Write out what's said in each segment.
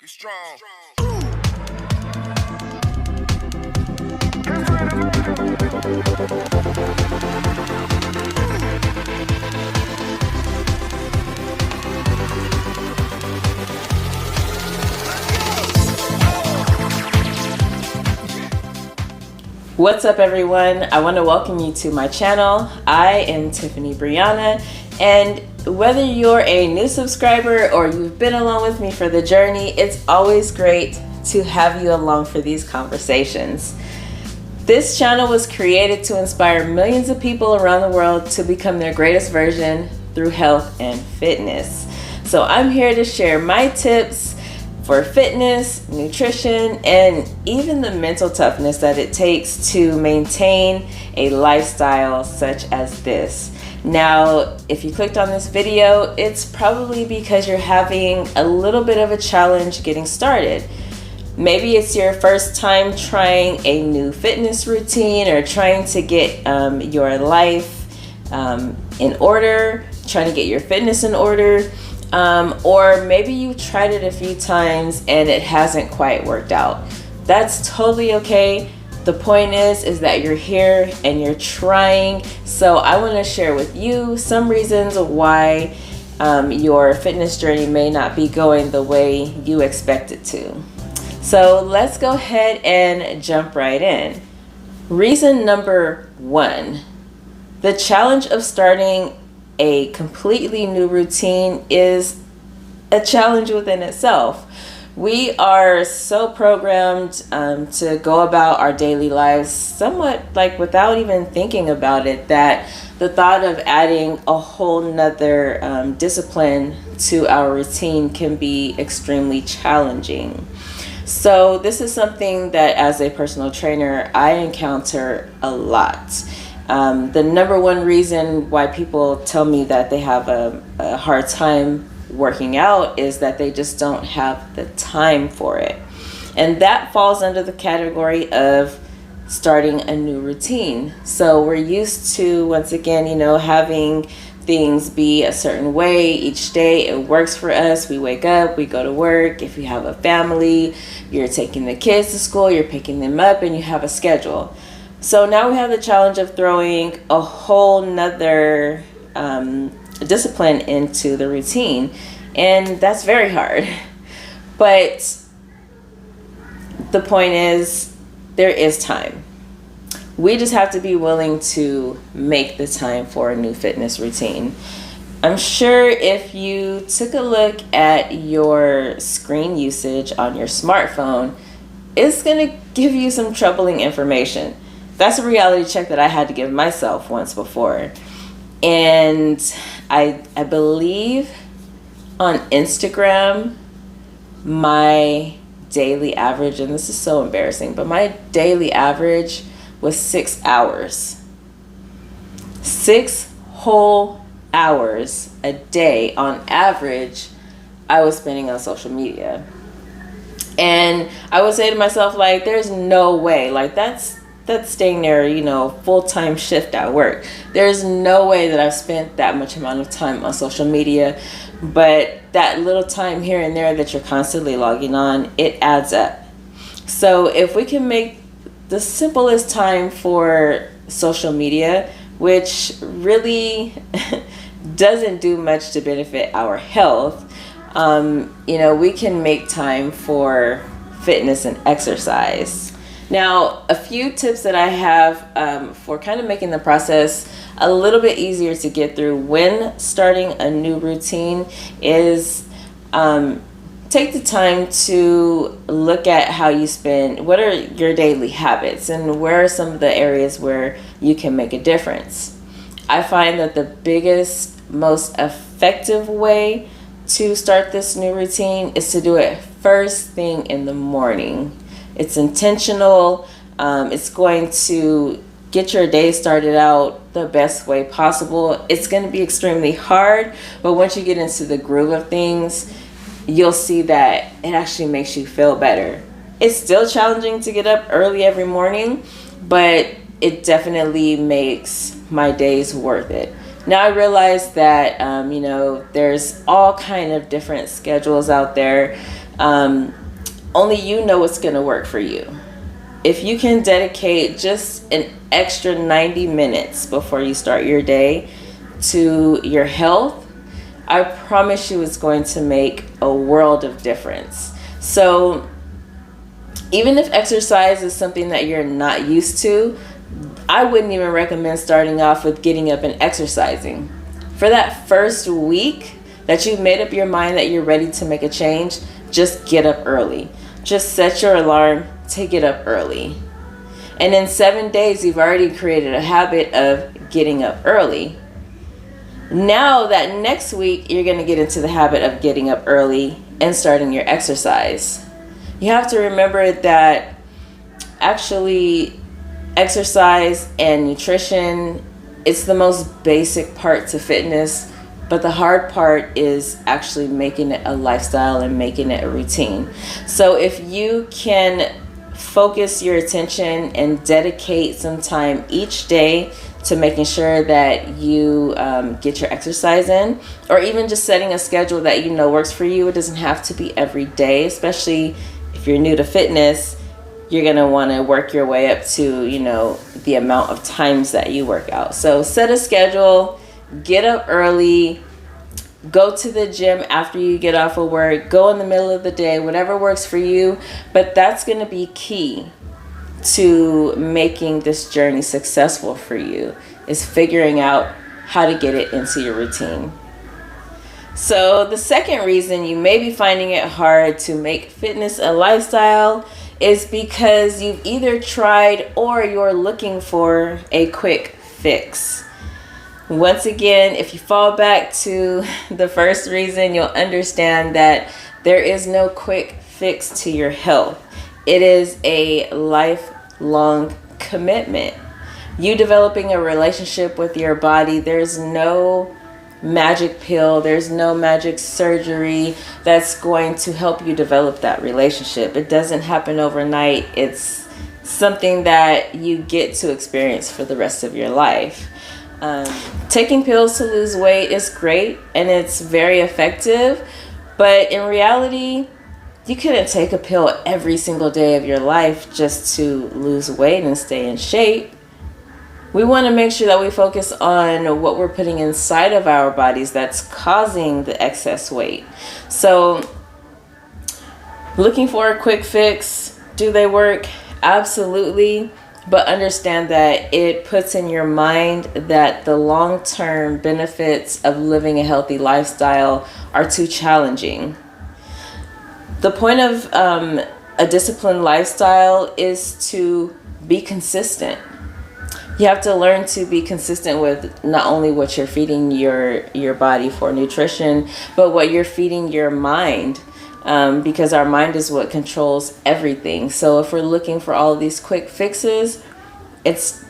strong. What's up, everyone? I want to welcome you to my channel. I am Tiffany Brianna, and whether you're a new subscriber or you've been along with me for the journey, it's always great to have you along for these conversations. This channel was created to inspire millions of people around the world to become their greatest version through health and fitness. So I'm here to share my tips for fitness, nutrition, and even the mental toughness that it takes to maintain a lifestyle such as this. Now, if you clicked on this video, it's probably because you're having a little bit of a challenge getting started. Maybe it's your first time trying a new fitness routine or trying to get your life in order, trying to get your fitness in order. Or maybe you tried it a few times and it hasn't quite worked out. That's totally okay. The point is that you're here and you're trying. So I want to share with you some reasons why your fitness journey may not be going the way you expect it to. So let's go ahead and jump right in. Reason number one, the challenge of starting a completely new routine is a challenge within itself. We are so programmed to go about our daily lives somewhat like without even thinking about it, that the thought of adding a whole nother discipline to our routine can be extremely challenging. So this is something that as a personal trainer, I encounter a lot. The number one reason why people tell me that they have a hard time working out is that they just don't have the time for it. And that falls under the category of starting a new routine. So we're used to, once again, having things be a certain way each day. It works for us. We wake up, we go to work. If you have a family, you're taking the kids to school, you're picking them up, and you have a schedule. So now we have the challenge of throwing a whole nother discipline into the routine, and that's very hard. But the point is, there is time. We just have to be willing to make the time for a new fitness routine. I'm sure if you took a look at your screen usage on your smartphone, it's going to give you some troubling information. That's a reality check that I had to give myself once before. And I believe on Instagram, my daily average, and this is so embarrassing, but my daily average was 6 hours. 6 whole hours a day on average I was spending on social media. And I would say to myself, like, there's no way, like that's staying there, full-time shift at work. There's no way that I've spent that much amount of time on social media, but that little time here and there that you're constantly logging on, it adds up. So if we can make the simplest time for social media, which really doesn't do much to benefit our health, we can make time for fitness and exercise. Now, a few tips that I have for kind of making the process a little bit easier to get through when starting a new routine is take the time to look at how you spend, what are your daily habits, and where are some of the areas where you can make a difference. I find that the biggest, most effective way to start this new routine is to do it first thing in the morning. It's intentional. It's going to get your day started out the best way possible. It's going to be extremely hard, but once you get into the groove of things, you'll see that it actually makes you feel better. It's still challenging to get up early every morning, but it definitely makes my days worth it. Now I realize that, there's all kind of different schedules out there. Only you know what's going to work for you. If you can dedicate just an extra 90 minutes before you start your day to your health, I promise you it's going to make a world of difference. So even if exercise is something that you're not used to, I wouldn't even recommend starting off with getting up and exercising. For that first week that you've made up your mind that you're ready to make a change, just get up early. Just set your alarm to get up early. And in 7 days, you've already created a habit of getting up early. Now that next week, you're going to get into the habit of getting up early and starting your exercise. You have to remember that actually exercise and nutrition, it's the most basic part to fitness, but the hard part is actually making it a lifestyle and making it a routine. So if you can focus your attention and dedicate some time each day to making sure that you get your exercise in, or even just setting a schedule that you know works for you. It doesn't have to be every day, especially if you're new to fitness. You're going to want to work your way up to, the amount of times that you work out. So set a schedule, get up early, go to the gym after you get off of work, go in the middle of the day, whatever works for you. But that's going to be key to making this journey successful for you, is figuring out how to get it into your routine. So the second reason you may be finding it hard to make fitness a lifestyle is because you've either tried or you're looking for a quick fix. Once again, if you fall back to the first reason, you'll understand that there is no quick fix to your health. It is a lifelong commitment. You developing a relationship with your body, there's no magic pill, there's no magic surgery that's going to help you develop that relationship. It doesn't happen overnight. It's something that you get to experience for the rest of your life. Taking pills to lose weight is great and it's very effective, but in reality, you couldn't take a pill every single day of your life just to lose weight and stay in shape. We want to make sure that we focus on what we're putting inside of our bodies that's causing the excess weight. So, looking for a quick fix, do they work? Absolutely. But understand that it puts in your mind that the long-term benefits of living a healthy lifestyle are too challenging. The point of a disciplined lifestyle is to be consistent. You have to learn to be consistent with not only what you're feeding your body for nutrition, but what you're feeding your mind, because our mind is what controls everything. So if we're looking for all of these quick fixes, it's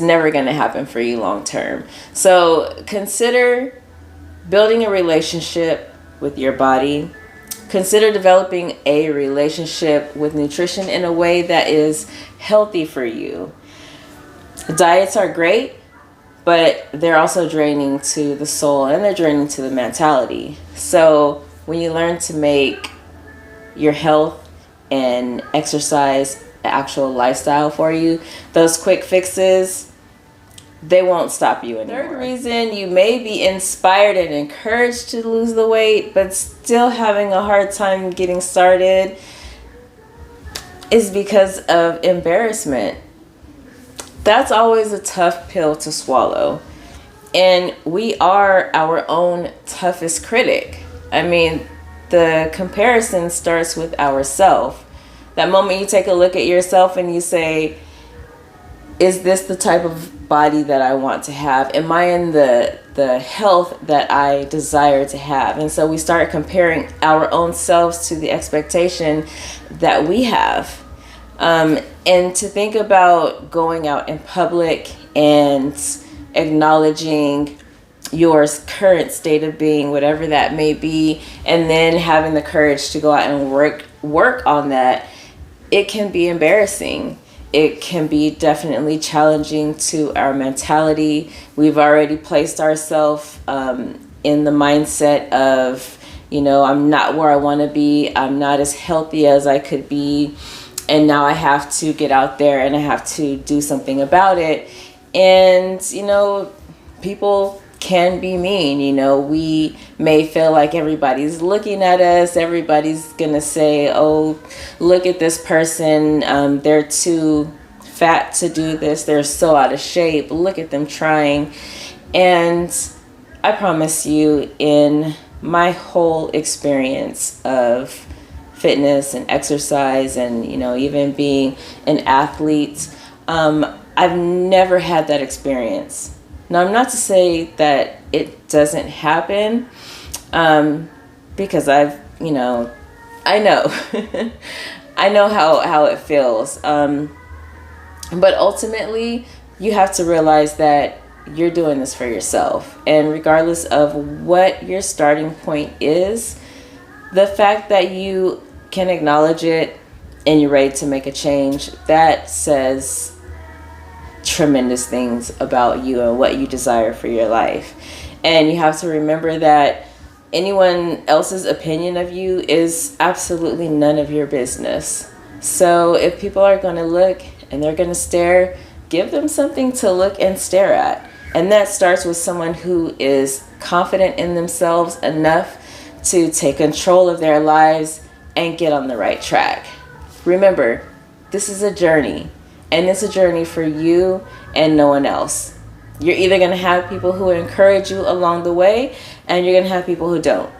never going to happen for you long term. So consider building a relationship with your body. Consider developing a relationship with nutrition in a way that is healthy for you. Diets are great, but they're also draining to the soul and they're draining to the mentality. So when you learn to make your health and exercise an actual lifestyle for you, those quick fixes, they won't stop you anymore. Third reason you may be inspired and encouraged to lose the weight, but still having a hard time getting started, is because of embarrassment. That's always a tough pill to swallow. And we are our own toughest critic. I mean, the comparison starts with ourselves. That moment you take a look at yourself and you say, is this the type of body that I want to have? Am I in the health that I desire to have? And so we start comparing our own selves to the expectation that we have. And to think about going out in public and acknowledging your current state of being, whatever that may be, and then having the courage to go out and work on that, it can be embarrassing. It can be definitely challenging to our mentality. We've already placed ourselves in the mindset of You know, I'm not where I want to be. I'm not as healthy as I could be. And now I have to get out there and I have to do something about it. And, you know, people can be mean. You know, we may feel like everybody's looking at us. Everybody's going to say, oh, look at this person. They're too fat to do this. They're so out of shape. Look at them trying. And I promise you, in my whole experience of fitness and exercise and, you know, even being an athlete, I've never had that experience. Now, I'm not to say that it doesn't happen, because I've, you know, I know, I know how it feels. But ultimately, you have to realize that you're doing this for yourself. And regardless of what your starting point is, the fact that you can acknowledge it and you're ready to make a change, that says tremendous things about you and what you desire for your life. And you have to remember that anyone else's opinion of you is absolutely none of your business. So if people are going to look and they're going to stare, give them something to look and stare at. And that starts with someone who is confident in themselves enough to take control of their lives and get on the right track. Remember, this is a journey, and it's a journey for you and no one else. You're either going to have people who encourage you along the way, and you're going to have people who don't.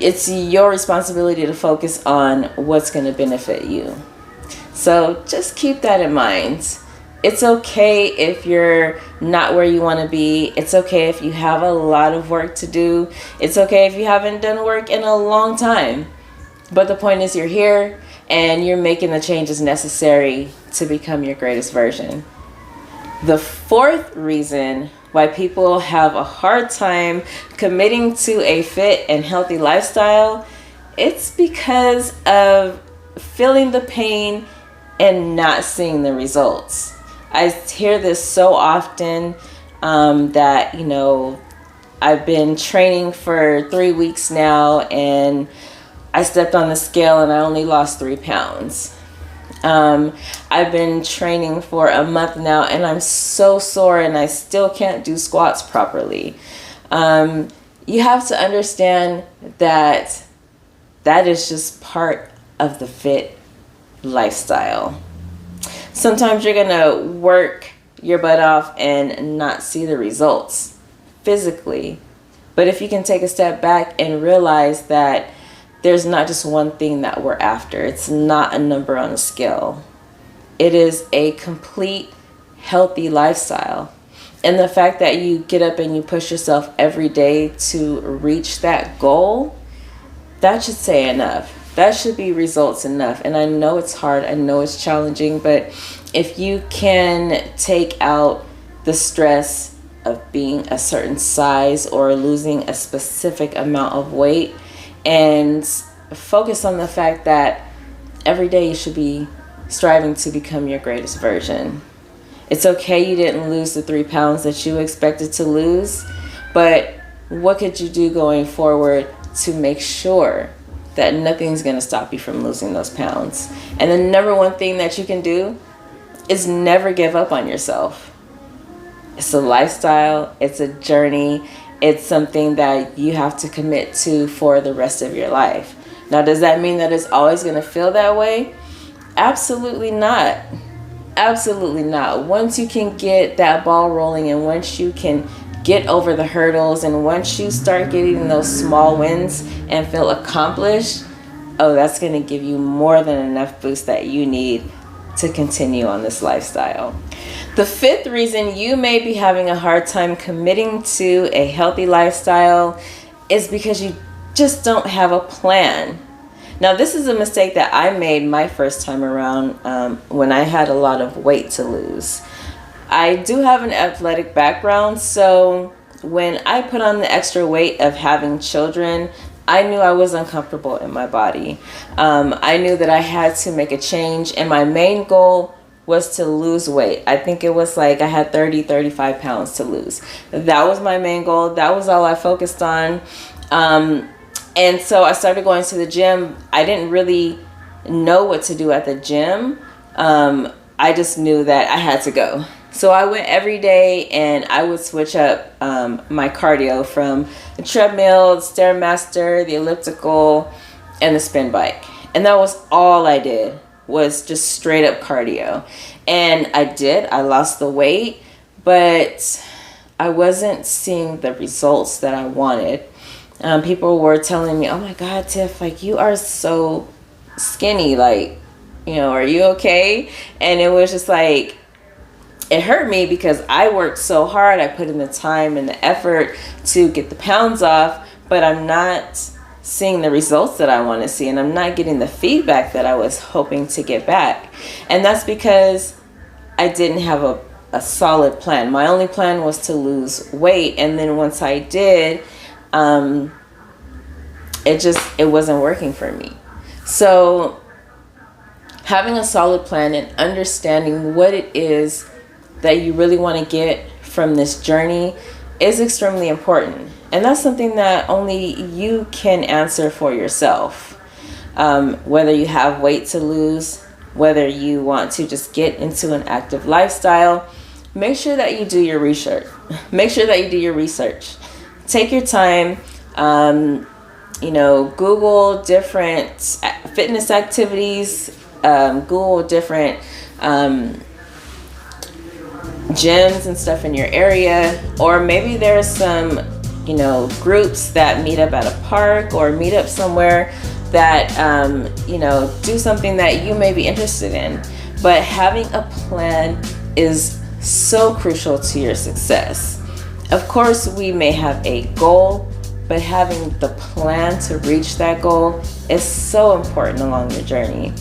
It's your responsibility to focus on what's going to benefit you. So just keep that in mind. It's okay if you're not where you want to be. It's okay if you have a lot of work to do. It's okay if you haven't done work in a long time. But the point is, you're here and you're making the changes necessary to become your greatest version. The fourth reason why people have a hard time committing to a fit and healthy lifestyle, it's because of feeling the pain and not seeing the results. I hear this so often, that, you know, I've been training for 3 weeks now and I stepped on the scale and I only lost 3 pounds. I've been training for a month now and I'm so sore and I still can't do squats properly. You have to understand that that is just part of the fit lifestyle. Sometimes you're going to work your butt off and not see the results physically. But if you can take a step back and realize that there's not just one thing that we're after. It's not a number on a scale. It is a complete healthy lifestyle. And the fact that you get up and you push yourself every day to reach that goal, that should say enough. That should be results enough. And I know it's hard. I know it's challenging. But if you can take out the stress of being a certain size or losing a specific amount of weight and focus on the fact that every day you should be striving to become your greatest version. It's okay you didn't lose the 3 pounds that you expected to lose, but what could you do going forward to make sure that nothing's going to stop you from losing those pounds? And the number one thing that you can do is never give up on yourself. It's a lifestyle. It's a journey. It's something that you have to commit to for the rest of your life. Now, does that mean that it's always going to feel that way? Absolutely not. Absolutely not. Once you can get that ball rolling and once you can get over the hurdles and once you start getting those small wins and feel accomplished, oh, that's going to give you more than enough boost that you need to continue on this lifestyle. The fifth reason you may be having a hard time committing to a healthy lifestyle is because you just don't have a plan. Now, this is a mistake that I made my first time around when I had a lot of weight to lose. I do have an athletic background, so when I put on the extra weight of having children, I knew I was uncomfortable in my body. I knew that I had to make a change, and my main goal was to lose weight. I think it was like I had 35 pounds to lose. That was my main goal. That was all I focused on. And so I started going to the gym. I didn't really know what to do at the gym. I just knew that I had to go. So I went every day, and I would switch up my cardio from the treadmill, the Stairmaster, the elliptical, and the spin bike. And that was all I did, was just straight up cardio. And I lost the weight, but I wasn't seeing the results that I wanted. People were telling me, "Oh my God, Tiff, like you are so skinny, like, you know, are you okay?" And it was just like, it hurt me because I worked so hard. I put in the time and the effort to get the pounds off, but I'm not seeing the results that I want to see, and I'm not getting the feedback that I was hoping to get back. And that's because I didn't have a solid plan. My only plan was to lose weight, and then once I did, it wasn't working for me. So having a solid plan and understanding what it is that you really want to get from this journey is extremely important. And that's something that only you can answer for yourself. Whether you have weight to lose, whether you want to just get into an active lifestyle, make sure that you do your research. Make sure that you do your research. Take your time. Google different fitness activities. Google different gyms and stuff in your area, or maybe there's some groups that meet up at a park or meet up somewhere that do something that you may be interested in. But having a plan is so crucial to your success. Of course, we may have a goal, but having the plan to reach that goal is so important along your journey.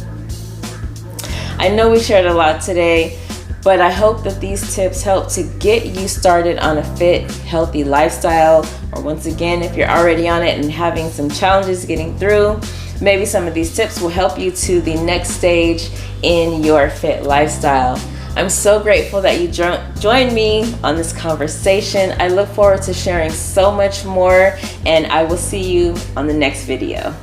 I know we shared a lot today, but I hope that these tips help to get you started on a fit, healthy lifestyle. Or once again, if you're already on it and having some challenges getting through, maybe some of these tips will help you to the next stage in your fit lifestyle. I'm so grateful that you joined me on this conversation. I look forward to sharing so much more, and I will see you on the next video.